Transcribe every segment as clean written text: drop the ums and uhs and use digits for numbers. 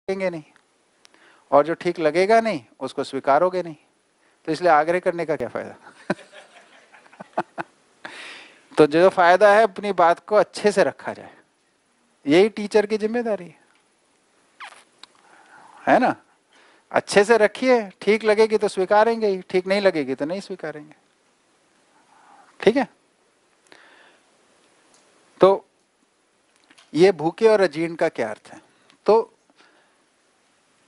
लगेंगे नहीं, और जो ठीक लगेगा नहीं उसको स्वीकारोगे नहीं, तो इसलिए आग्रह करने का क्या फायदा। तो जो फायदा है अपनी बात को अच्छे से रखा जाए, यही टीचर की जिम्मेदारी है ना। अच्छे से रखिए, ठीक लगेगी तो स्वीकारेंगे ही, ठीक नहीं लगेगी तो नहीं स्वीकारेंगे। ठीक है। तो ये भूखे और अजीर्ण का क्या अर्थ है। तो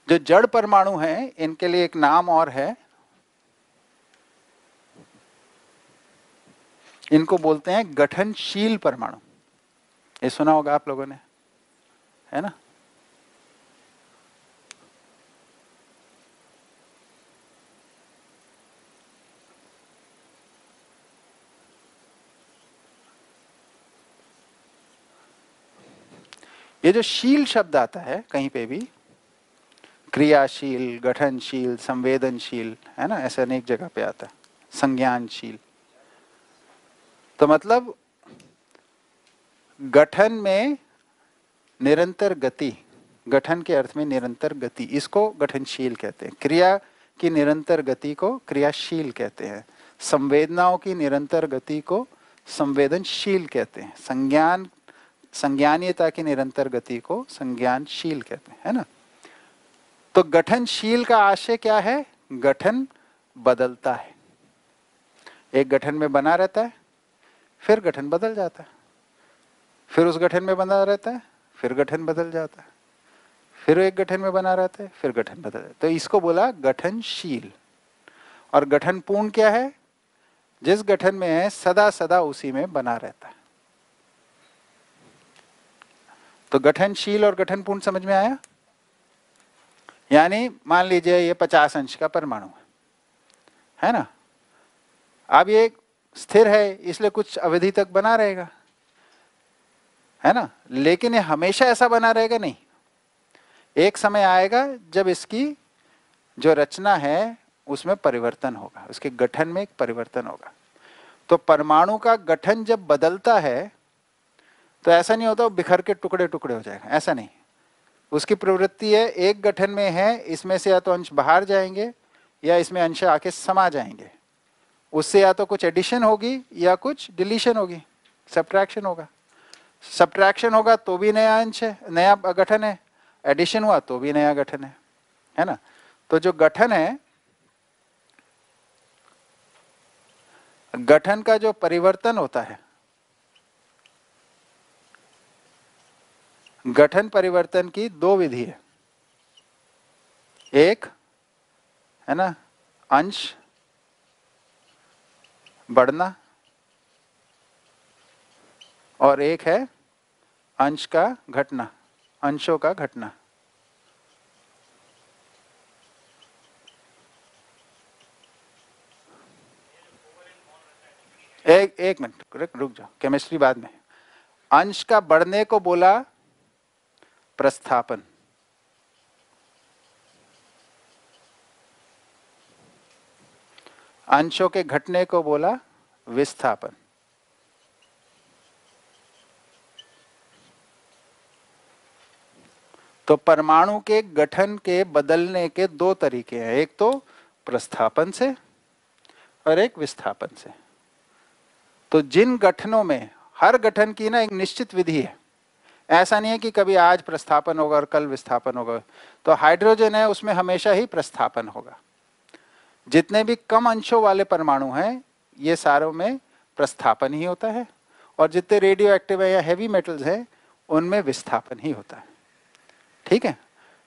जो जड़ परमाणु हैं इनके लिए एक नाम और है, इनको बोलते हैं गठनशील परमाणु। ये सुना होगा आप लोगों ने, है ना। ये जो शील शब्द आता है कहीं पे भी, क्रियाशील, गठनशील, संवेदनशील, है ना, ऐसे अनेक जगह पे आता है, संज्ञानशील। तो मतलब गठन में निरंतर गति, गठन के अर्थ में निरंतर गति, इसको गठनशील कहते हैं। क्रिया की निरंतर गति को क्रियाशील कहते हैं। संवेदनाओं की निरंतर गति को संवेदनशील कहते हैं। संज्ञानीयता की निरंतर गति को संज्ञानशील कहते हैं, है ना। तो गठनशील का आशय क्या है। गठन बदलता है, एक गठन में बना रहता है, फिर गठन बदल जाता है, फिर उस गठन में बना रहता है, फिर गठन बदल जाता है, फिर एक गठन में बना रहता है, फिर गठन बदल जाता है। तो इसको बोला गठनशील। और गठन पूर्ण क्या है, जिस गठन में है सदा सदा उसी में बना रहता है। तो गठनशील और गठन पूर्ण समझ में आया। यानी मान लीजिए ये 50 अंश का परमाणु है ना। अब ये स्थिर है इसलिए कुछ अवधि तक बना रहेगा, है ना। लेकिन ये हमेशा ऐसा बना रहेगा नहीं। एक समय आएगा जब इसकी जो रचना है उसमें परिवर्तन होगा, उसके गठन में एक परिवर्तन होगा। तो परमाणु का गठन जब बदलता है तो ऐसा नहीं होता वो बिखर के टुकड़े टुकड़े हो जाएगा, ऐसा नहीं। उसकी प्रवृत्ति है, एक गठन में है, इसमें से या तो अंश बाहर जाएंगे या इसमें अंश आके समा जाएंगे। उससे या तो कुछ एडिशन होगी या कुछ डिलीशन होगी, सब्ट्रैक्शन होगा। सब्ट्रैक्शन होगा तो भी नया अंश है, नया गठन है। एडिशन हुआ तो भी नया गठन है ना। तो जो गठन है, गठन का जो परिवर्तन होता है, गठन परिवर्तन की दो विधि है। एक है ना अंश बढ़ना, और एक है अंश का घटना, अंशों का घटना। एक मिनट रुक जाओ, केमिस्ट्री बाद में। अंश का बढ़ने को बोला प्रस्थापन, अंशों के घटने को बोला विस्थापन। तो परमाणु के गठन के बदलने के दो तरीके हैं, एक तो प्रस्थापन से और एक विस्थापन से। तो जिन गठनों में, हर गठन की ना एक निश्चित विधि है, ऐसा नहीं है कि कभी आज प्रस्थापन होगा और कल विस्थापन होगा। तो हाइड्रोजन है उसमें हमेशा ही प्रस्थापन होगा। जितने भी कम अंशों वाले परमाणु हैं ये सारों में प्रस्थापन ही होता है, और जितने रेडियो एक्टिव है या हैवी मेटल्स हैं उनमें विस्थापन ही होता है। ठीक है।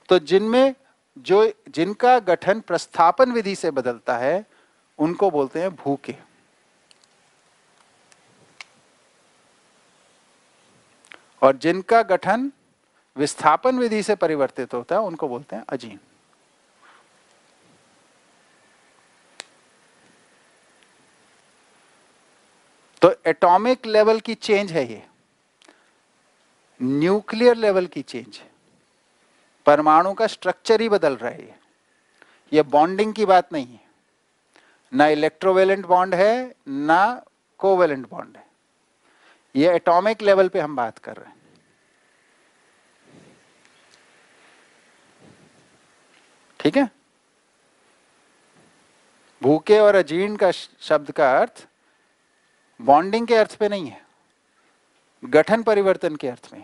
तो जिनका गठन प्रस्थापन विधि से बदलता है उनको बोलते हैं भूखे, और जिनका गठन विस्थापन विधि से परिवर्तित होता है उनको बोलते हैं अजीर्ण। तो एटॉमिक लेवल की चेंज है ये, न्यूक्लियर लेवल की चेंज है। परमाणु का स्ट्रक्चर ही बदल रहा है ये बॉन्डिंग की बात नहीं है। ना इलेक्ट्रोवेलेंट बॉन्ड है ना कोवेलेंट बॉन्ड है, ये एटॉमिक लेवल पे हम बात कर रहे हैं। ठीक है। भूखे और अजीर्ण का शब्द का अर्थ बॉन्डिंग के अर्थ पे नहीं है, गठन परिवर्तन के अर्थ में।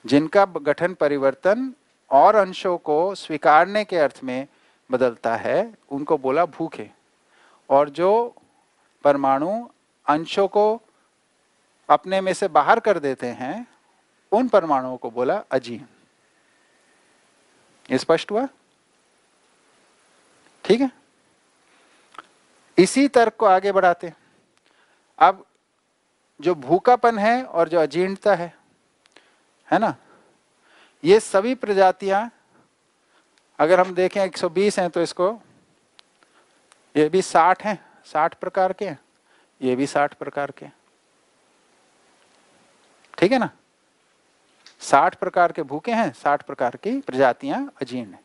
जिनका गठन परिवर्तन और अंशों को स्वीकारने के अर्थ में बदलता है उनको बोला भूखे, और जो परमाणु अंशों को अपने में से बाहर कर देते हैं उन परमाणुओं को बोला अजीर्ण। ये स्पष्ट हुआ? ठीक है। इसी तर्क को आगे बढ़ाते हैं। अब जो भूखापन है और जो अजीर्णता है ना, ये सभी प्रजातियां अगर हम देखें 120 हैं तो इसको ये भी 60 हैं, 60 प्रकार के हैं, ये भी 60 प्रकार के, ठीक है ना। 60 प्रकार के भूखे हैं, 60 प्रकार की प्रजातियां अजीर्ण हैं।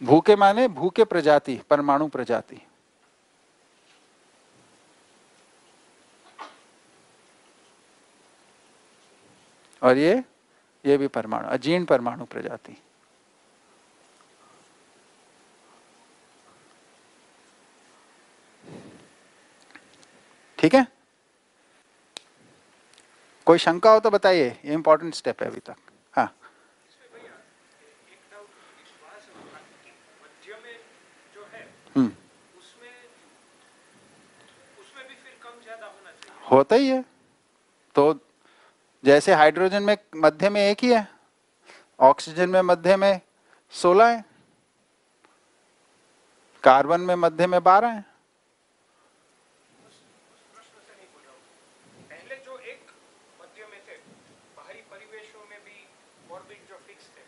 भूखे माने भूखे प्रजाति, परमाणु प्रजाति। और ये भी परमाणु, अजीर्ण परमाणु प्रजाति। ठीक है। कोई शंका हो तो बताइए, ये इंपॉर्टेंट स्टेप है अभी तक। हाँ, होता ही है। तो जैसे हाइड्रोजन में मध्य में एक ही है, ऑक्सीजन में मध्य में 16 है, कार्बन में मध्य में 12 है। पहले जो एक मध्य में थे, बाहरी परिवेशों में भी ऑर्बिट जो फिक्स थे,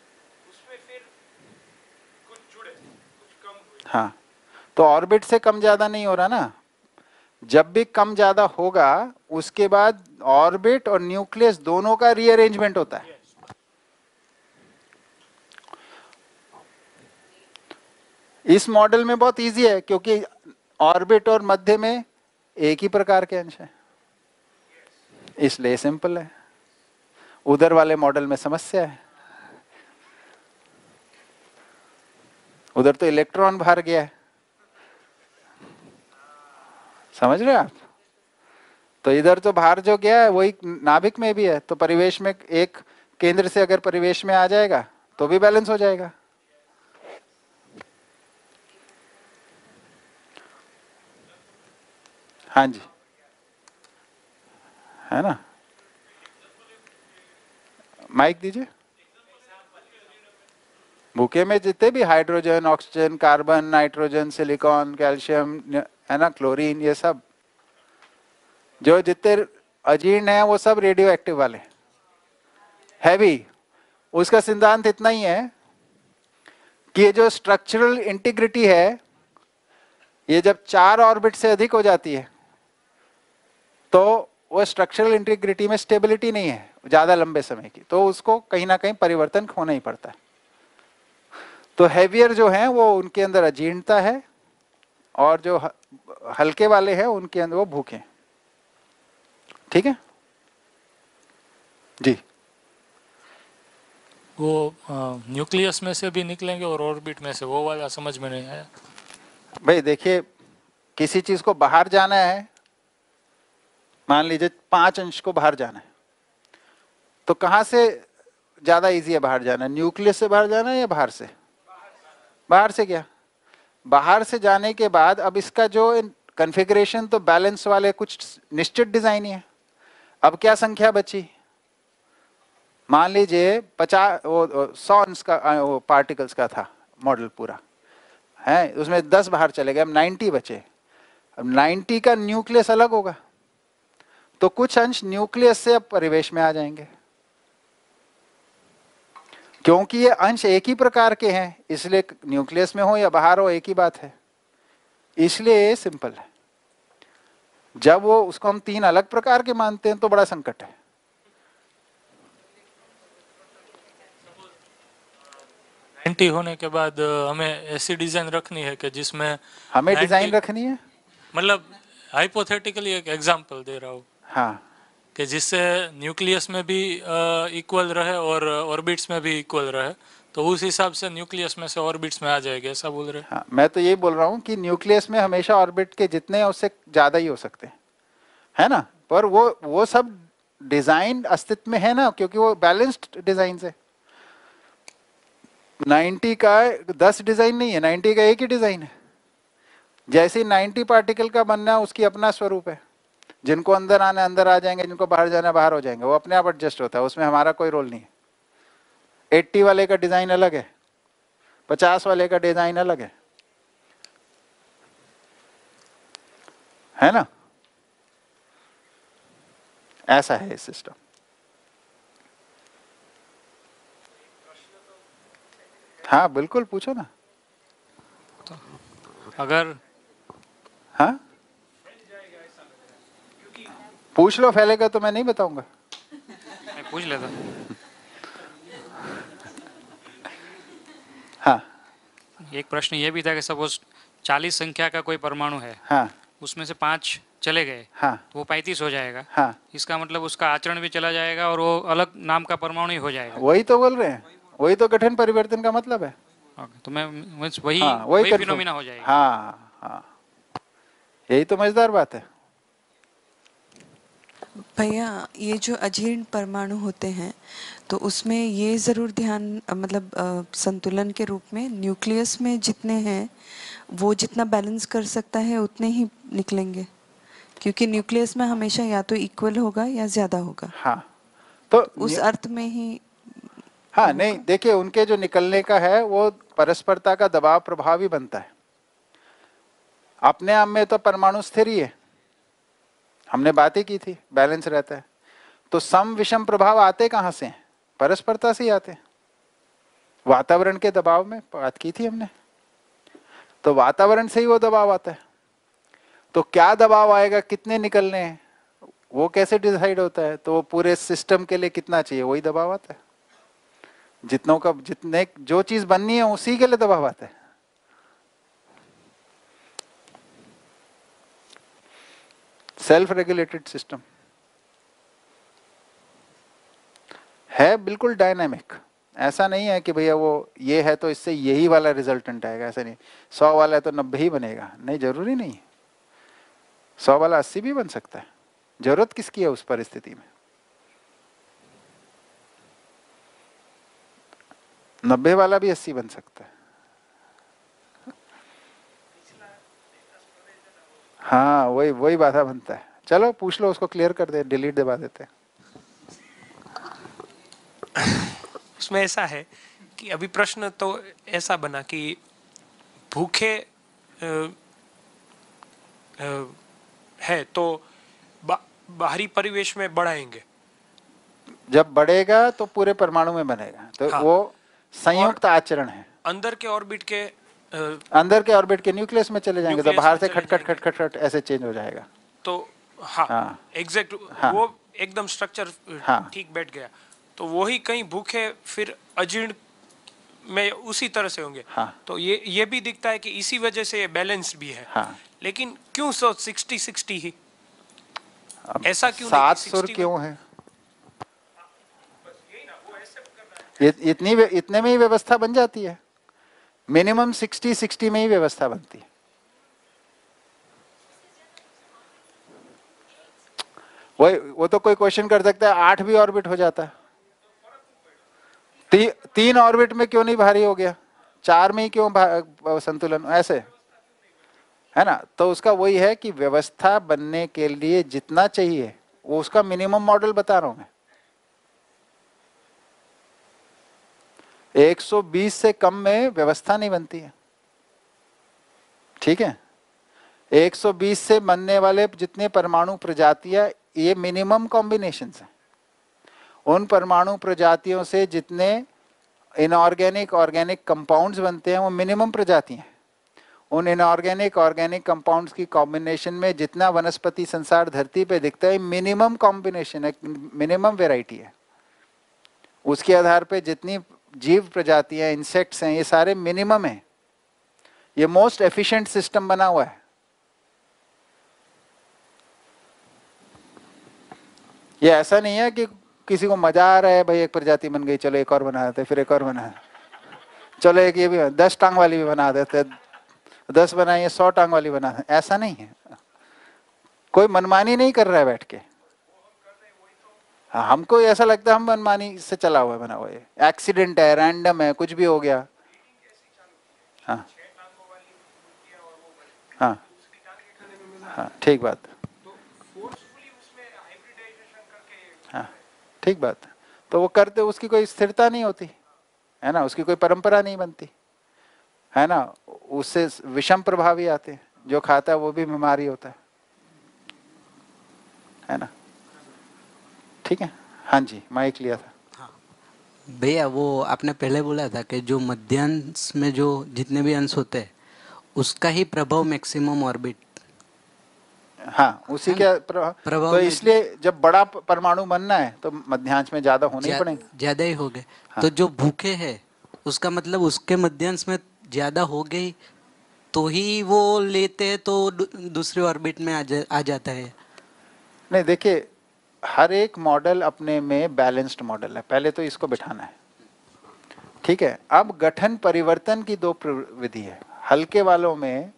उसमें फिर कुछ जुड़े, कुछ कम हुए। हाँ, तो ऑर्बिट से कम ज्यादा नहीं हो रहा ना। जब भी कम ज्यादा होगा उसके बाद ऑर्बिट और न्यूक्लियस दोनों का रीअरेंजमेंट होता है। इस मॉडल में बहुत इजी है क्योंकि ऑर्बिट और मध्य में एक ही प्रकार के अंश है, इसलिए सिंपल है। उधर वाले मॉडल में समस्या है, उधर तो इलेक्ट्रॉन बाहर गया है, समझ रहे हैं आप। तो इधर तो बाहर जो गया है वही नाभिक में भी है, तो परिवेश में एक केंद्र से अगर परिवेश में आ जाएगा तो भी बैलेंस हो जाएगा। हाँ जी, है ना। माइक दीजिए। भूखे में जितने भी hydrogen, oxygen, carbon, nitrogen, silicon, calcium, है ना, क्लोरीन, ये सब जो जितने अजीर्ण है वो सब रेडियो एक्टिव वाले, हैवी। उसका सिद्धांत इतना ही है कि ये जो स्ट्रक्चरल इंटीग्रिटी है, ये जब 4 ऑर्बिट से अधिक हो जाती है तो वो स्ट्रक्चरल इंटीग्रिटी में स्टेबिलिटी नहीं है ज्यादा लंबे समय की, तो उसको कहीं ना कहीं परिवर्तन होना ही पड़ता है। तो हैवियर जो है वो उनके अंदर अजीर्णता है, और जो हल्के वाले हैं उनके अंदर वो भूखे। ठीक है जी। वो न्यूक्लियस में से भी निकलेंगे और ऑर्बिट में से, वो वाला समझ में नहीं आया। भाई देखिए, किसी चीज को बाहर जाना है, मान लीजिए 5 अंश को बाहर जाना है, तो कहां से ज्यादा इजी है बाहर जाना? न्यूक्लियस से बाहर जाना है या बाहर से? बाहर से। क्या बाहर से जाने के बाद अब इसका जो कॉन्फ़िगरेशन तो बैलेंस वाले कुछ निश्चित डिजाइन ही है। अब क्या संख्या बची? मान लीजिए 50 100 अंश का वो पार्टिकल्स का था मॉडल पूरा है, उसमें 10 बाहर चले गए, अब 90 बचे। अब 90 का न्यूक्लियस अलग होगा, तो कुछ अंश न्यूक्लियस से अब परिवेश में आ जाएंगे। क्योंकि ये अंश एक ही प्रकार के हैं, इसलिए न्यूक्लियस में हो या बाहर हो एक ही बात है, इसलिए ये सिंपल है। जब वो उसको हम 3 अलग प्रकार के मानते हैं तो बड़ा संकट है। एंटी होने के बाद हमें ऐसी डिजाइन रखनी है कि जिसमें हमें डिजाइन रखनी है, मतलब हाइपोथेटिकली एक एग्जांपल दे रहा हूँ, हाँ, कि जिससे न्यूक्लियस में भी इक्वल रहे और ऑर्बिट्स में भी इक्वल रहे, तो उस हिसाब से न्यूक्लियस में से ऑर्बिट्स में आ जाएगा, ऐसा बोल रहे हैं? हाँ, मैं तो यही बोल रहा हूँ कि न्यूक्लियस में हमेशा ऑर्बिट के जितने हैं उससे ज़्यादा ही हो सकते हैं, है ना। पर वो सब डिजाइन अस्तित्व में है ना, क्योंकि वो बैलेंस्ड डिजाइन है। 90 का 10 डिजाइन नहीं है, 90 का एक ही डिजाइन है। जैसे 90 पार्टिकल का बनना उसकी अपना स्वरूप है। जिनको अंदर आना अंदर आ जाएंगे, जिनको बाहर जाना बाहर हो जाएंगे, वो अपने आप एडजस्ट होता है, उसमें हमारा कोई रोल नहीं है। 80 वाले का डिजाइन अलग है, 50 वाले का डिजाइन अलग है ना। ऐसा है सिस्टम। हाँ बिल्कुल, पूछो ना। अगर हाँ पूछ लो, फैलेगा तो मैं नहीं बताऊंगा। मैं पूछ लेता। हाँ एक प्रश्न ये भी था कि सपोज 40 संख्या का कोई परमाणु है, हाँ उसमें से 5 चले गए, हाँ तो वो 35 हो जाएगा। हाँ, इसका मतलब उसका आचरण भी चला जाएगा और वो अलग नाम का परमाणु ही हो जाएगा। वही तो बोल रहे हैं, वही तो गठन परिवर्तन का मतलब है। ओके, तो मैं वही हाँ वही confirm। फिनोमिना हो जाएगा। हाँ हाँ, यही तो मजेदार बात है। भैया ये जो अजीर्ण परमाणु होते हैं तो उसमें ये ज़रूर ध्यान मतलब संतुलन के रूप में न्यूक्लियस में जितने हैं वो जितना बैलेंस कर सकता है उतने ही निकलेंगे, क्योंकि न्यूक्लियस में हमेशा या तो इक्वल होगा या ज़्यादा होगा। हाँ तो उस अर्थ में ही। हाँ नहीं, देखिए उनके जो निकलने का है वो परस्परता का दबाव प्रभाव ही बनता है। अपने आप में तो परमाणु स्थिर ही है, हमने बात ही की थी, बैलेंस रहता है। तो सम विषम प्रभाव आते कहाँ से हैं? परस्परता से ही आते हैं। वातावरण के दबाव में बात की थी हमने, तो वातावरण से ही वो दबाव आता है। तो क्या दबाव आएगा, कितने निकलने हैं, वो कैसे डिसाइड होता है? तो वो पूरे सिस्टम के लिए कितना चाहिए वही दबाव आता है। जितनों का जितने जो चीज बननी है उसी के लिए दबाव आता है। सेल्फ रेगुलेटेड सिस्टम है, बिल्कुल डायनामिक। ऐसा नहीं है कि भैया वो ये है तो इससे यही वाला रिजल्टेंट आएगा, ऐसा नहीं। 100 वाला है तो 90 ही बनेगा, नहीं, जरूरी नहीं। 100 वाला 80 भी बन सकता है। जरूरत किसकी है उस परिस्थिति में? 90 वाला भी 80 बन सकता है। हाँ वही वही बाधा बनता है। चलो पूछ लो, उसको क्लियर कर दे, डिलीट दबा देते हैं। उसमें ऐसा है कि अभी प्रश्न तो ऐसा बना कि भूखे है तो बाहरी परिवेश में बढ़ाएंगे, जब बढ़ेगा तो पूरे परमाणु में बनेगा, तो हाँ। वो संयुक्त आचरण है। अंदर के ऑर्बिट के अंदर के ऑर्बिट के न्यूक्लियस में चले जाएंगे, तो न्यूक्लियस बाहर में से चले खटखट खटखट खट ऐसे चेंज हो जाएगा। तो हाँ, हाँ। एग्जैक्ट हाँ। वो एकदम स्ट्रक्चर हाँ। ठीक बैठ गया। तो वही कहीं भूखे फिर अजीर्ण में उसी तरह से होंगे। हाँ। तो ये भी दिखता है कि इसी वजह से ये बैलेंस भी है। हाँ। लेकिन क्यों 60-60 ही? अब ऐसा क्यों 7 नहीं? सुर क्यों है? इतने में ही व्यवस्था बन जाती है। मिनिमम 60-60 में ही व्यवस्था बनती है। वो तो कोई क्वेश्चन कर सकता है 8 भी ऑर्बिट हो जाता है। 3 ऑर्बिट में क्यों नहीं भारी हो गया, 4 में ही क्यों संतुलन, ऐसे है ना। तो उसका वही है कि व्यवस्था बनने के लिए जितना चाहिए वो उसका मिनिमम मॉडल बता रहा हूं मैं। 120 से कम में व्यवस्था नहीं बनती है, ठीक है। 120 से बनने वाले जितने परमाणु प्रजातियां, ये मिनिमम कॉम्बिनेशंस हैं। उन परमाणु प्रजातियों से जितने इनऑर्गेनिक ऑर्गेनिक कंपाउंड्स बनते हैं वो मिनिमम प्रजाति हैं। उन इनऑर्गेनिक ऑर्गेनिक कंपाउंड्स की कॉम्बिनेशन में जितना वनस्पति संसार धरती पे दिखता है मिनिमम कॉम्बिनेशन है, मिनिमम वेराइटी है। उसके आधार पे जितनी जीव प्रजातियां, इंसेक्ट्स हैं, ये सारे मिनिमम हैं। ये मोस्ट एफिशिएंट सिस्टम बना हुआ है। ये ऐसा नहीं है कि किसी को मजा आ रहा है, भाई एक प्रजाति बन गई चलो एक और बना देते, फिर एक और बना। चलो एक ये भी 10 टांग वाली भी बना देते, 10 बनाइए 100 टांग वाली बना देते। ऐसा नहीं है, कोई मनमानी नहीं कर रहा है बैठ के। हाँ, हमको ऐसा लगता है हम मनमानी से चला हुआ है, बना हुआ है, एक्सीडेंट है, रैंडम है, कुछ भी हो गया। हाँ हाँ हाँ, ठीक बात। हाँ ठीक बात। तो वो करते, उसकी कोई स्थिरता नहीं होती है ना, उसकी कोई परंपरा नहीं बनती है ना, उससे विषम प्रभाव ही आते हैं, जो खाता है वो भी बीमारी होता है ना। ठीक है, हाँ जी, माइक लिया था। भैया वो आपने पहले बोला था कि जो मध्यांश में जो जितने भी अंश होते हैं उसका ही प्रभाव मैक्सिमम ऑर्बिट। हाँ, उसी के प्रभाव तो में इसलिए जब बड़ा परमाणु बनना है तो मध्यांश में ज्यादा होने ही पड़ेंगे। ज्यादा ही हो गए। हाँ। तो जो भूखे है उसका मतलब उसके मध्यांश में ज्यादा हो गई तो ही वो लेते हैं, तो दूसरे ऑर्बिट में आ जाता है। नहीं, देखिए हर एक मॉडल अपने में बैलेंस्ड मॉडल है, पहले तो इसको बिठाना है। ठीक है, अब गठन परिवर्तन की दो विधि है। हल्के वालों में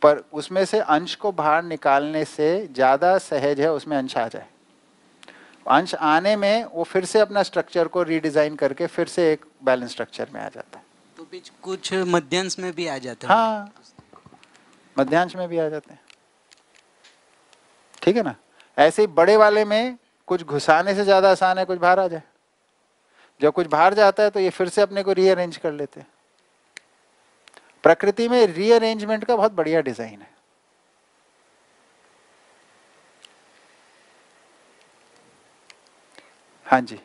पर उसमें से अंश को बाहर निकालने से ज्यादा सहज है उसमें अंश आ जाए। अंश आने में वो फिर से अपना स्ट्रक्चर को रीडिजाइन करके फिर से एक बैलेंस स्ट्रक्चर में आ जाता है। तो बीच कुछ मध्यांश में भी आ जाते हैं। हाँ, मध्यांश में भी आ जाते हैं। ठीक है ना, ऐसे ही बड़े वाले में कुछ घुसाने से ज्यादा आसान है कुछ बाहर आ जाए। जब कुछ बाहर जाता है तो ये फिर से अपने को रीअरेंज कर लेते हैं। प्रकृति में रीअरेंजमेंट का बहुत बढ़िया डिजाइन है। हाँ जी,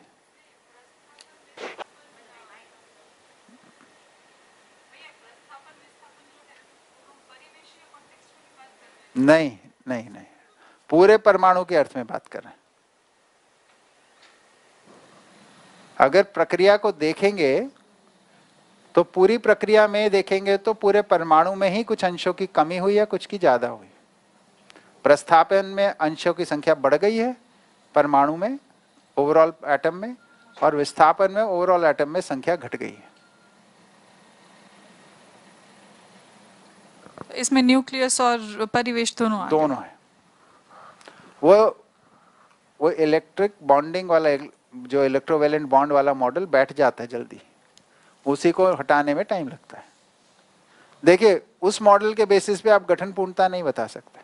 नहीं नहीं नहीं, पूरे परमाणु के अर्थ में बात कर रहे हैं। अगर प्रक्रिया को देखेंगे तो पूरी प्रक्रिया में देखेंगे तो पूरे परमाणु में ही कुछ अंशों की कमी हुई है, कुछ की ज्यादा हुई। प्रस्थापन में अंशों की संख्या बढ़ गई है परमाणु में, ओवरऑल एटम में, और विस्थापन में ओवरऑल एटम में संख्या घट गई है। इसमें न्यूक्लियस और परिवेश दोनों आ दोनों है। वो इलेक्ट्रिक बॉन्डिंग वाला जो इलेक्ट्रोवेलेंट बॉन्ड वाला मॉडल बैठ जाता है जल्दी, उसी को हटाने में टाइम लगता है। देखिए उस मॉडल के बेसिस पे आप गठन पूर्णता नहीं बता सकते।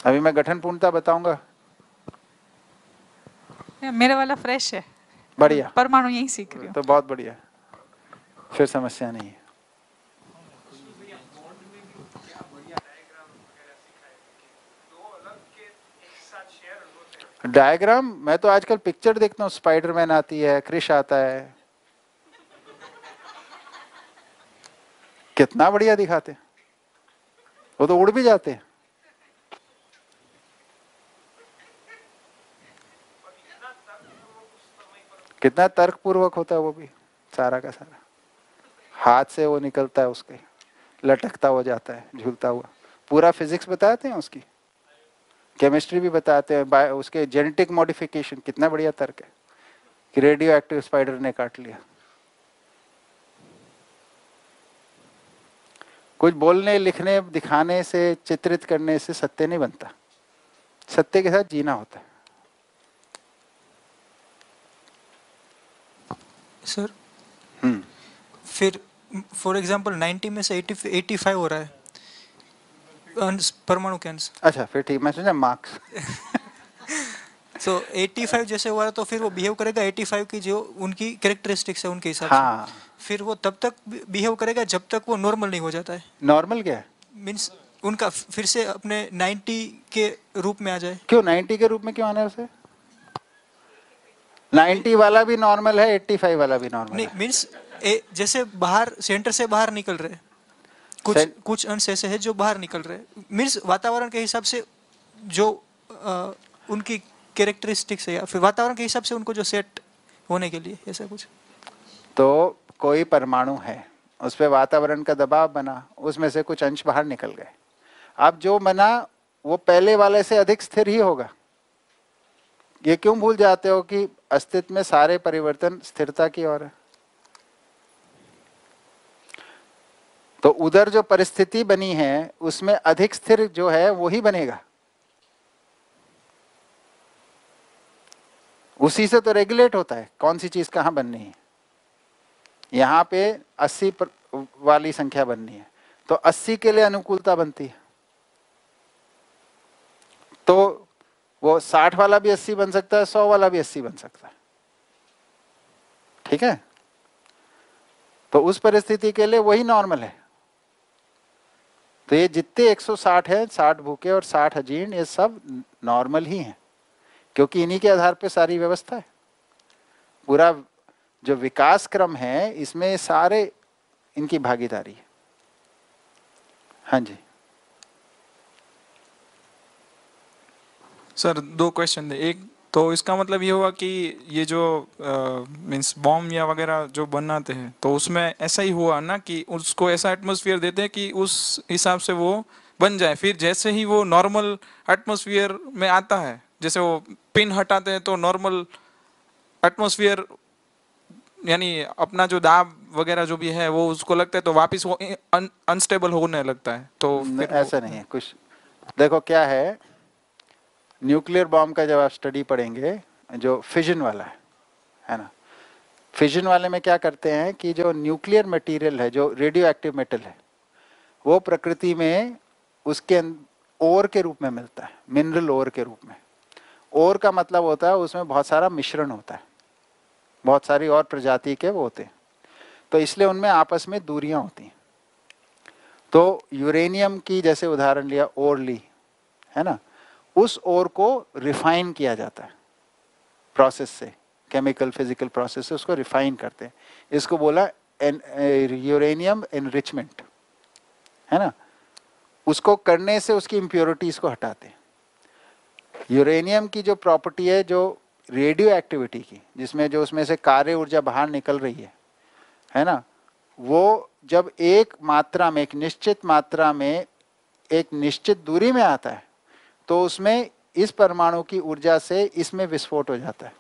अभी मैं गठन पूर्णता बताऊंगा। मेरा वाला फ्रेश है, बढ़िया, परमाणु यही सीख रही हूँ। तो बहुत बढ़िया, फिर समस्या नहीं है। डायग्राम मैं तो आजकल पिक्चर देखता हूँ, स्पाइडरमैन आती है, क्रिश आता है, कितना बढ़िया दिखाते हैं। वो तो उड़ भी जाते हैं। कितना तर्क पूर्वक होता है वो भी, सारा का सारा। हाथ से वो निकलता है उसके, लटकता हो जाता है, झूलता हुआ। पूरा फिजिक्स बताते हैं उसकी, केमिस्ट्री भी बताते हैं, उसके जेनेटिक मॉडिफिकेशन। कितना बढ़िया तर्क है कि रेडियो एक्टिव स्पाइडर ने काट लिया। कुछ बोलने, लिखने, दिखाने से, चित्रित करने से सत्य नहीं बनता, सत्य के साथ जीना होता है। सर फिर फॉर एग्जांपल 90 में से 85 हो रहा है अंश, परमाणु के अंश। अच्छा, फिर ठीक, मैं समझा मार्क्स। तो 85 जैसे हुआ तो फिर वो बिहेव करेगा 85 की जो उनकी कैरेक्टरिस्टिक्स है उनके हिसाब हाँ, से। फिर वो तब तक बिहेव करेगा जब तक वो नॉर्मल नहीं हो जाता है। नॉर्मल क्या है? मीन्स उनका फिर से अपने 90 के रूप में आ जाए। क्यों 90 के रूप में क्यों आना है उसे? 90 वाला भी नॉर्मल है, 85 वाला भी नॉर्मल नहीं, है। मीन्स जैसे बाहर सेंटर से बाहर निकल रहे कुछ अंश ऐसे है जो बाहर निकल रहे, मीन्स वातावरण के हिसाब से जो उनकी कैरेक्टरिस्टिक्स है, या फिर वातावरण के हिसाब से उनको जो सेट होने के लिए ऐसा कुछ। तो कोई परमाणु है, उस पर वातावरण का दबाव बना, उसमें से कुछ अंश बाहर निकल गए। अब जो बना वो पहले वाले से अधिक स्थिर ही होगा, ये क्यों भूल जाते हो कि अस्तित्व में सारे परिवर्तन स्थिरता की ओर है? तो उधर जो परिस्थिति बनी है उसमें अधिक स्थिर जो है वो ही बनेगा, उसी से तो रेगुलेट होता है कौन सी चीज कहां बननी है। यहां पे 80 वाली संख्या बननी है तो 80 के लिए अनुकूलता बनती है, तो वो 60 वाला भी 80 बन सकता है, 100 वाला भी 80 बन सकता है। ठीक है, तो उस परिस्थिति के लिए वही नॉर्मल है। तो ये जितने 160 है, 60 भूखे और 60 अजीर्ण, ये सब नॉर्मल ही हैं, क्योंकि इन्हीं के आधार पे सारी व्यवस्था है। पूरा जो विकास क्रम है इसमें सारे इनकी भागीदारी है। हाँ जी सर, 2 क्वेश्चन थे। एक तो इसका मतलब ये हुआ कि ये जो मीन्स बॉम्ब या वगैरह जो बनाते हैं तो उसमें ऐसा ही हुआ ना कि उसको ऐसा एटमॉस्फेयर देते हैं कि उस हिसाब से वो बन जाए, फिर जैसे ही वो नॉर्मल एटमॉस्फेयर में आता है, जैसे वो पिन हटाते हैं तो नॉर्मल एटमॉस्फेयर यानी अपना जो दाब वगैरह जो भी है वो उसको लगता है तो वापस वो अनस्टेबल होने लगता है। तो फिर ऐसा नहीं है कुछ। देखो क्या है, न्यूक्लियर बॉम्ब का जब आप स्टडी पढ़ेंगे, जो फिजन वाला है ना, फिजन वाले में क्या करते हैं कि जो न्यूक्लियर मटेरियल है, जो रेडियो एक्टिव मेटल है, वो प्रकृति में उसके ओर के रूप में मिलता है, मिनरल ओर के रूप में। ओर का मतलब होता है उसमें बहुत सारा मिश्रण होता है, बहुत सारी और प्रजाति के वो होते हैं, तो इसलिए उनमें आपस में दूरियां होती हैं। तो यूरेनियम की जैसे उदाहरण लिया, ओर ली है ना, उस ओर को रिफाइन किया जाता है प्रोसेस से, केमिकल फिजिकल प्रोसेस से उसको रिफाइन करते हैं। इसको बोला यूरेनियम एनरिचमेंट है ना। उसको करने से उसकी इम्प्योरिटीज को हटाते हैं। यूरेनियम की जो प्रॉपर्टी है, जो रेडियो एक्टिविटी की, जिसमें जो उसमें से कार्य ऊर्जा बाहर निकल रही है ना, वो जब एक मात्रा में, एक निश्चित मात्रा में, एक निश्चित दूरी में आता है तो उसमें इस परमाणु की ऊर्जा से इसमें विस्फोट हो जाता है।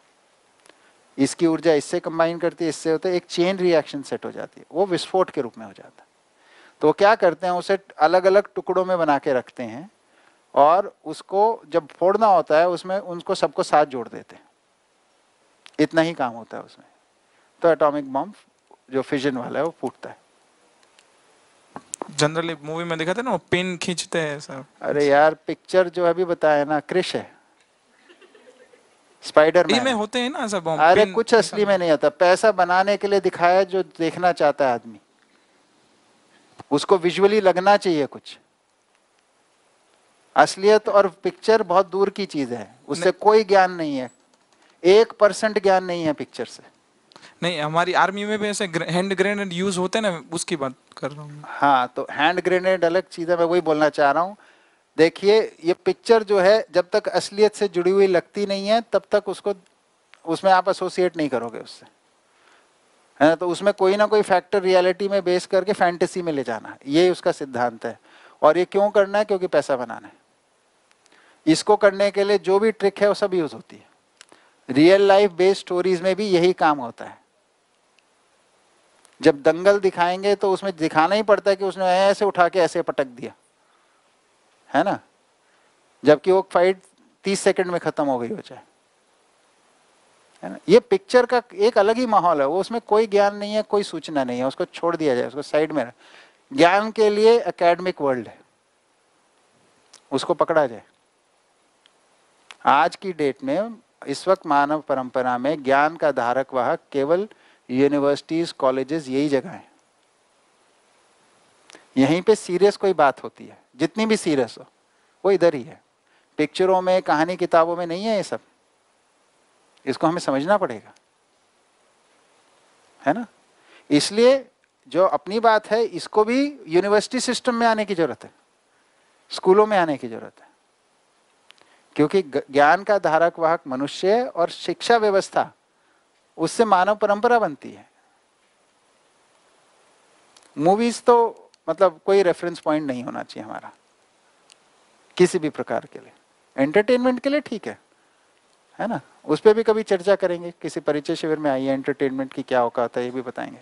इसकी ऊर्जा इससे कंबाइन करती है, इससे होता है, एक चेन रिएक्शन सेट हो जाती है, वो विस्फोट के रूप में हो जाता है। तो क्या करते हैं, उसे अलग अलग टुकड़ों में बना के रखते हैं और उसको जब फोड़ना होता है उसमें उनको सबको साथ जोड़ देते हैं। इतना ही काम होता है उसमें। तो एटॉमिक बॉम्ब जो फिजन वाला है वो फूटता है। जनरली मूवी में दिखाते हैं ना, वो पिन खींचते हैं सब। अरे यार, पिक्चर जो अभी बताया ना, क्रिश है, स्पाइडरमैन में होते हैं ना सब बॉम्ब। अरे कुछ असली में नहीं होता, पैसा बनाने के लिए दिखाया जो देखना चाहता है आदमी, उसको विजुअली लगना चाहिए कुछ। असलियत और पिक्चर बहुत दूर की चीज है, उससे कोई ज्ञान नहीं है, 1% ज्ञान नहीं है पिक्चर से। नहीं, हमारी आर्मी में भी ऐसे हैंड ग्रेनेड यूज होते हैं ना, उसकी बात कर रहा हूँ। हाँ, तो हैंड ग्रेनेड अलग चीज है, मैं वही बोलना चाह रहा हूँ। देखिए, ये पिक्चर जो है जब तक असलियत से जुड़ी हुई लगती नहीं है तब तक उसको, उसमें आप एसोसिएट नहीं करोगे उससे, है ना। तो उसमें कोई ना कोई फैक्टर रियलिटी में बेस करके फैंटेसी में ले जाना है, ये उसका सिद्धांत है। और ये क्यों करना है? क्योंकि पैसा बनाना है। इसको करने के लिए जो भी ट्रिक है वो सब यूज होती है। रियल लाइफ बेस्ड स्टोरीज में भी यही काम होता है। जब दंगल दिखाएंगे तो उसमें दिखाना ही पड़ता है कि उसने ऐसे उठा के ऐसे पटक दिया, है ना, जबकि वो फाइट 30 सेकंड में खत्म हो गई हो जाए, है ना। ये पिक्चर का एक अलग ही माहौल है, वो उसमें कोई ज्ञान नहीं है, कोई सूचना नहीं है, उसको छोड़ दिया जाए, उसको साइड में। ज्ञान के लिए एकेडमिक वर्ल्ड है, उसको पकड़ा जाए। आज की डेट में, इस वक्त मानव परंपरा में ज्ञान का धारक वाहक केवल यूनिवर्सिटीज, कॉलेजेस, यही जगह है। यहीं पे सीरियस कोई बात होती है, जितनी भी सीरियस हो वो इधर ही है। पिक्चरों में, कहानी किताबों में नहीं है ये सब। इसको हमें समझना पड़ेगा, है ना। इसलिए जो अपनी बात है इसको भी यूनिवर्सिटी सिस्टम में आने की जरूरत है, स्कूलों में आने की जरूरत है, क्योंकि ज्ञान का धारक वाहक मनुष्य और शिक्षा व्यवस्था, उससे मानव परंपरा बनती है। मूवीज तो मतलब कोई रेफरेंस पॉइंट नहीं होना चाहिए हमारा किसी भी प्रकार के लिए। एंटरटेनमेंट के लिए ठीक है, है ना, उस पर भी कभी चर्चा करेंगे, किसी परिचय शिविर में आइए, एंटरटेनमेंट की क्या औकात है ये भी बताएंगे।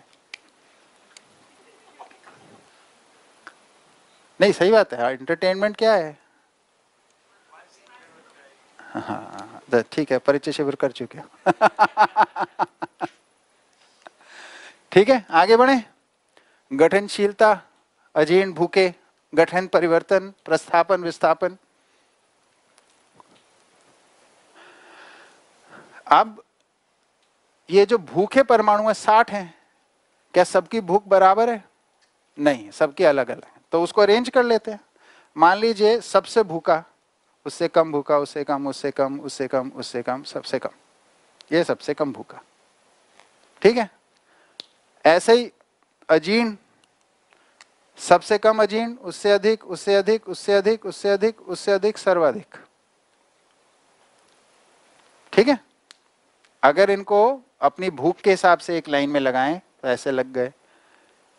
नहीं सही बात है, एंटरटेनमेंट क्या है। हाँ ठीक है, परिचय शिविर कर चुके हो। ठीक है, आगे बढ़े। गठनशीलता, अजीर्ण, भूखे, गठन, परिवर्तन, प्रस्थापन, विस्थापन। अब ये जो भूखे परमाणु है 60 हैं, क्या सबकी भूख बराबर है? नहीं, सबकी अलग अलग है। तो उसको अरेंज कर लेते हैं। मान लीजिए सबसे भूखा, उससे कम भूखा, उससे कम, उससे कम, उससे कम, उससे कम, सबसे कम, ये सबसे कम भूखा। ठीक है, ऐसे ही अजीर्ण, सबसे कम अजीर्ण, उससे अधिक, उससे अधिक, उससे अधिक, उससे अधिक, उससे अधिक, सर्वाधिक। ठीक है, अगर इनको अपनी भूख के हिसाब से एक लाइन में लगाएं तो ऐसे लग गए,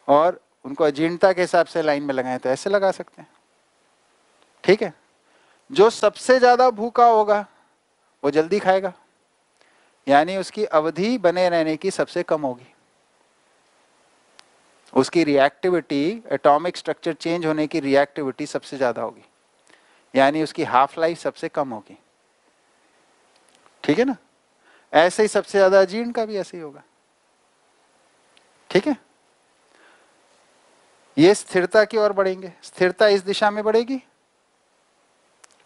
और उनको अजीर्णता के हिसाब से लाइन में लगाएं तो ऐसे लगा सकते हैं। ठीक है, जो सबसे ज्यादा भूखा होगा वो जल्दी खाएगा, यानी उसकी अवधि बने रहने की सबसे कम होगी, उसकी रिएक्टिविटी, एटॉमिक स्ट्रक्चर चेंज होने की रिएक्टिविटी सबसे ज्यादा होगी, यानी उसकी हाफ लाइफ सबसे कम होगी। ठीक है ना, ऐसे ही सबसे ज्यादा अजीर्ण का भी ऐसे ही होगा। ठीक है, ये स्थिरता की ओर बढ़ेंगे। स्थिरता इस दिशा में बढ़ेगी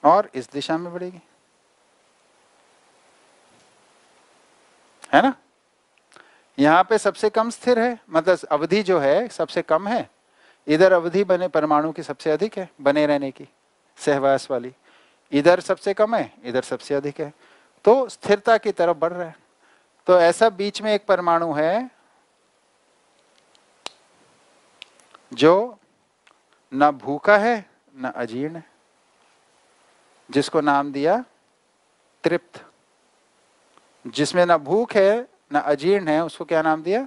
और इस दिशा में बढ़ेगी, है ना। यहां पे सबसे कम स्थिर है, मतलब अवधि जो है सबसे कम है, इधर अवधि बने परमाणु की सबसे अधिक है बने रहने की, सहवास वाली। इधर सबसे कम है, इधर सबसे अधिक है, तो स्थिरता की तरफ बढ़ रहा है। तो ऐसा बीच में एक परमाणु है जो न भूखा है न अजीर्ण है, जिसको नाम दिया तृप्त। जिसमें न भूख है न अजीर्ण है, उसको क्या नाम दिया?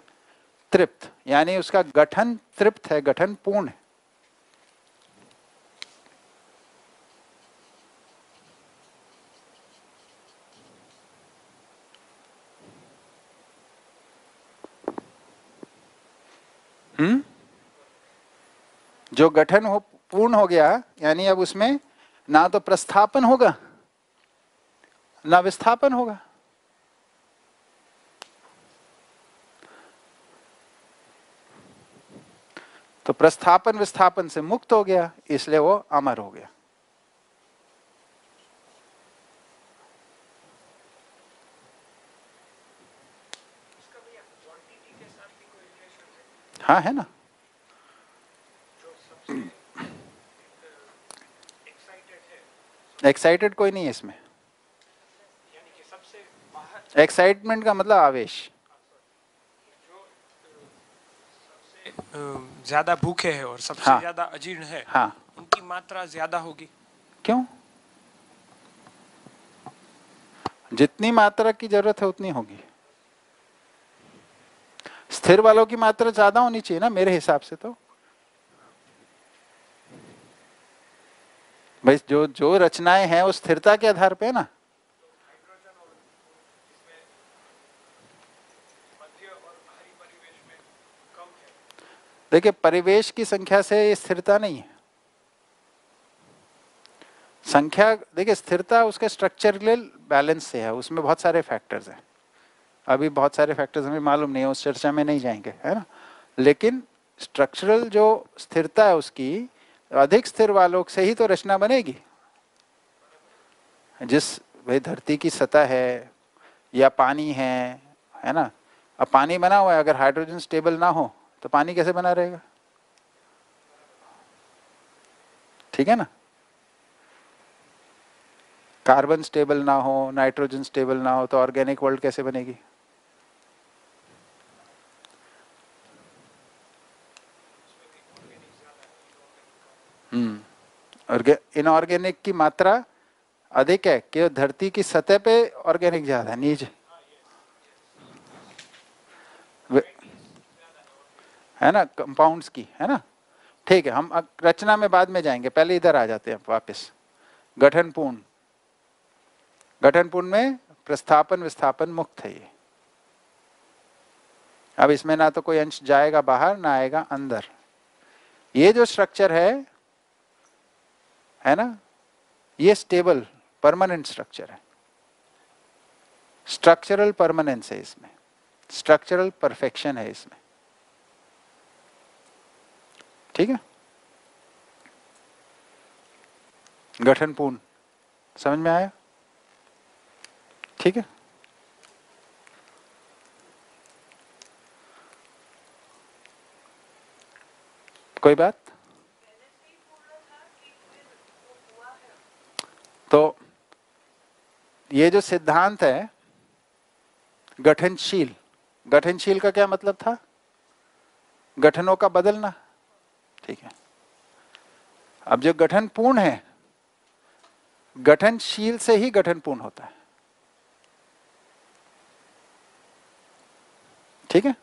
तृप्त, यानी उसका गठन तृप्त है, गठन पूर्ण है। जो गठन हो पूर्ण हो गया, यानी अब उसमें ना तो प्रस्थापन होगा ना विस्थापन होगा। तो प्रस्थापन विस्थापन से मुक्त हो गया, इसलिए वो अमर हो गया। हाँ है ना, एक्साइटेड कोई नहीं है इसमें। एक्साइटमेंट का मतलब आवेश। ज्यादा भूखे हैं और सबसे हाँ, ज्यादा अजीर्ण है, हाँ, उनकी मात्रा ज्यादा होगी। क्यों? जितनी मात्रा की जरूरत है उतनी होगी। स्थिर वालों की मात्रा ज्यादा होनी चाहिए ना मेरे हिसाब से। तो भाई जो जो रचनाएं हैं वो स्थिरता के आधार पे है ना। देखिए, परिवेश की संख्या से ये स्थिरता नहीं है। संख्या, देखिए स्थिरता उसके स्ट्रक्चरल बैलेंस से है, उसमें बहुत सारे फैक्टर्स हैं। अभी बहुत सारे फैक्टर्स हमें मालूम नहीं है, उस चर्चा में नहीं जाएंगे, है ना। लेकिन स्ट्रक्चरल जो स्थिरता है उसकी, अधिक स्थिर वालों से ही तो रचना बनेगी। जिस भाई धरती की सतह है या पानी है ना। अब पानी बना हुआ है, अगर हाइड्रोजन स्टेबल ना हो तो पानी कैसे बना रहेगा? ठीक है ना। कार्बन स्टेबल ना हो, नाइट्रोजन स्टेबल ना हो, तो ऑर्गेनिक वर्ल्ड कैसे बनेगी? इनऑर्गेनिक की मात्रा अधिक है कि धरती की सतह पे ऑर्गेनिक ज्यादा है, नीचे है ना, कंपाउंड्स की, है ना। ठीक है, हम रचना में बाद में जाएंगे, पहले इधर आ जाते हैं वापस। गठन पूर्ण, गठन पूर्ण में प्रस्थापन विस्थापन मुक्त है ये। अब इसमें ना तो कोई अंश जाएगा बाहर ना आएगा अंदर। ये जो स्ट्रक्चर है ना, ये स्टेबल परमानेंट स्ट्रक्चर है। स्ट्रक्चरल परमानेंस है इसमें, स्ट्रक्चरल परफेक्शन है इसमें। ठीक है, गठन पूर्ण समझ में आया? ठीक है, कोई बात? तो ये जो सिद्धांत है गठनशील, गठनशील का क्या मतलब था? गठनों का बदलना। ठीक है, अब जो गठन पूर्ण है, गठनशील से ही गठन पूर्ण होता है। ठीक है,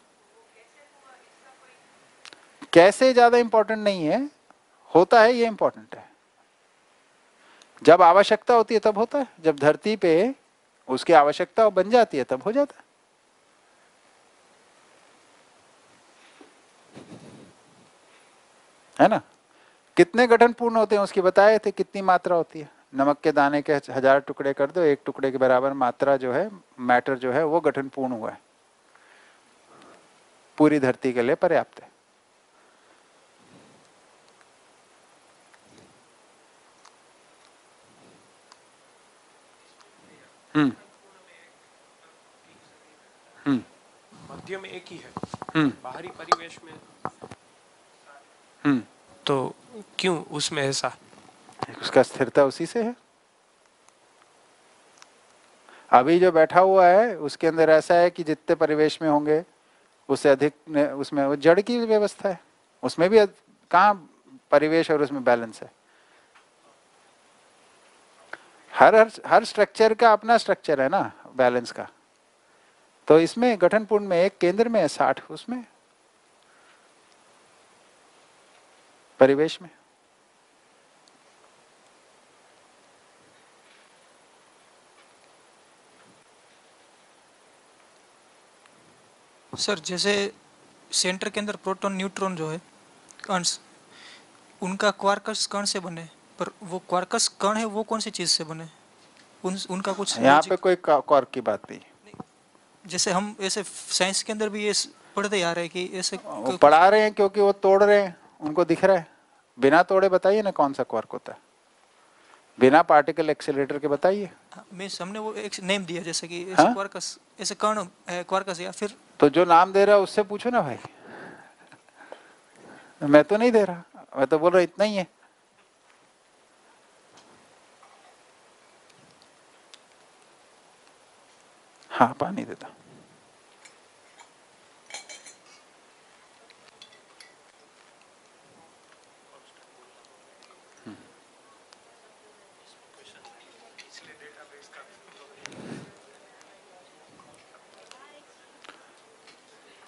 कैसे ज्यादा इंपॉर्टेंट नहीं है, होता है ये इंपॉर्टेंट है। जब आवश्यकता होती है तब होता है, जब धरती पे उसकी आवश्यकता बन जाती है तब हो जाता है। है ना? कितने गठन पूर्ण होते हैं उसकी बताए थे, कितनी मात्रा होती है। नमक के दाने के 1000 टुकड़े कर दो, एक टुकड़े के बराबर मात्रा जो है, मैटर जो है वो गठन पूर्ण हुआ है, पूरी धरती के लिए पर्याप्त है। मध्य में एक ही है, हम्म बाहरी परिवेश में हम्म तो क्यों उसमें ऐसा? उसका स्थिरता उसी से है। अभी जो बैठा हुआ है उसके अंदर ऐसा है कि जितने परिवेश में होंगे उससे अधिक उसमें वो जड़ की व्यवस्था है, उसमें भी कहाँ परिवेश और उसमें बैलेंस है। हर स्ट्रक्चर का अपना स्ट्रक्चर है ना बैलेंस का। तो इसमें गठन पूर्ण में एक केंद्र में है, 60 उसमें परिवेश में। सर जैसे सेंटर के अंदर प्रोटॉन न्यूट्रॉन जो है कणस, उनका क्वार्कस कण से बने, पर वो क्वार्कस कण है वो कौन सी चीज से बने? उनका कुछ यहाँ पे कोई क्वार्क की बात नहीं। जैसे हम ऐसे साइंस के अंदर भी ये पढ़ते आ रहे हैं कि ऐसे वो पढ़ा रहे हैं क्योंकि वो तोड़ रहे हैं, उनको दिख रहा है। बिना तोड़े बताइए ना कौन सा क्वार्क होता है, बिना पार्टिकल एक्सेलरेटर के बताइए। मीन्स हमने वो एक नेम दिया जैसे कि हाँ? क्वार्कस, ऐसे कण है क्वार्कस, या फिर तो जो नाम दे रहा है उससे पूछो ना भाई, मैं तो नहीं दे रहा, मैं तो बोल रहा इतना ही है। हाँ पानी देता।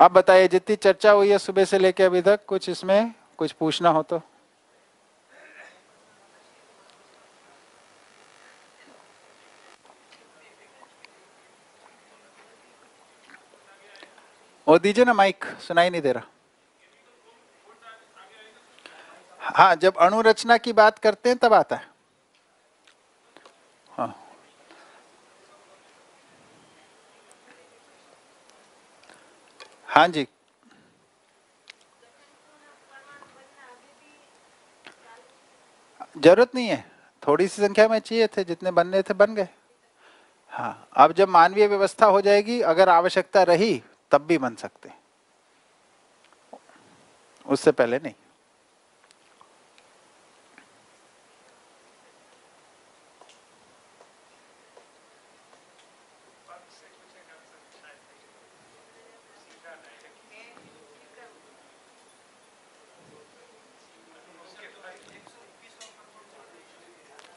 अब बताइए जितनी चर्चा हुई है सुबह से लेके अभी तक, कुछ इसमें कुछ पूछना हो तो? वो दीजिए ना माइक, सुनाई नहीं दे रहा। हाँ जब अणुरचना की बात करते हैं तब आता है। हाँ हाँ जी, जरूरत नहीं है, थोड़ी सी संख्या में चाहिए थे, जितने बनने थे बन गए। हाँ अब जब मानवीय व्यवस्था हो जाएगी, अगर आवश्यकता रही तब भी बन सकते, उससे पहले नहीं।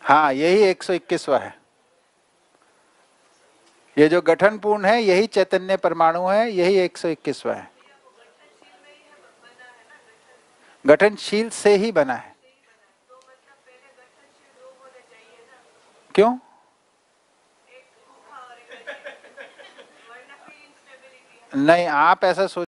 हाँ यही 121वां है। ये जो गठन पूर्ण है यही चैतन्य परमाणु है, यही 121वां है। गठनशील से ही बना है। क्यों? नहीं, आप ऐसा सोच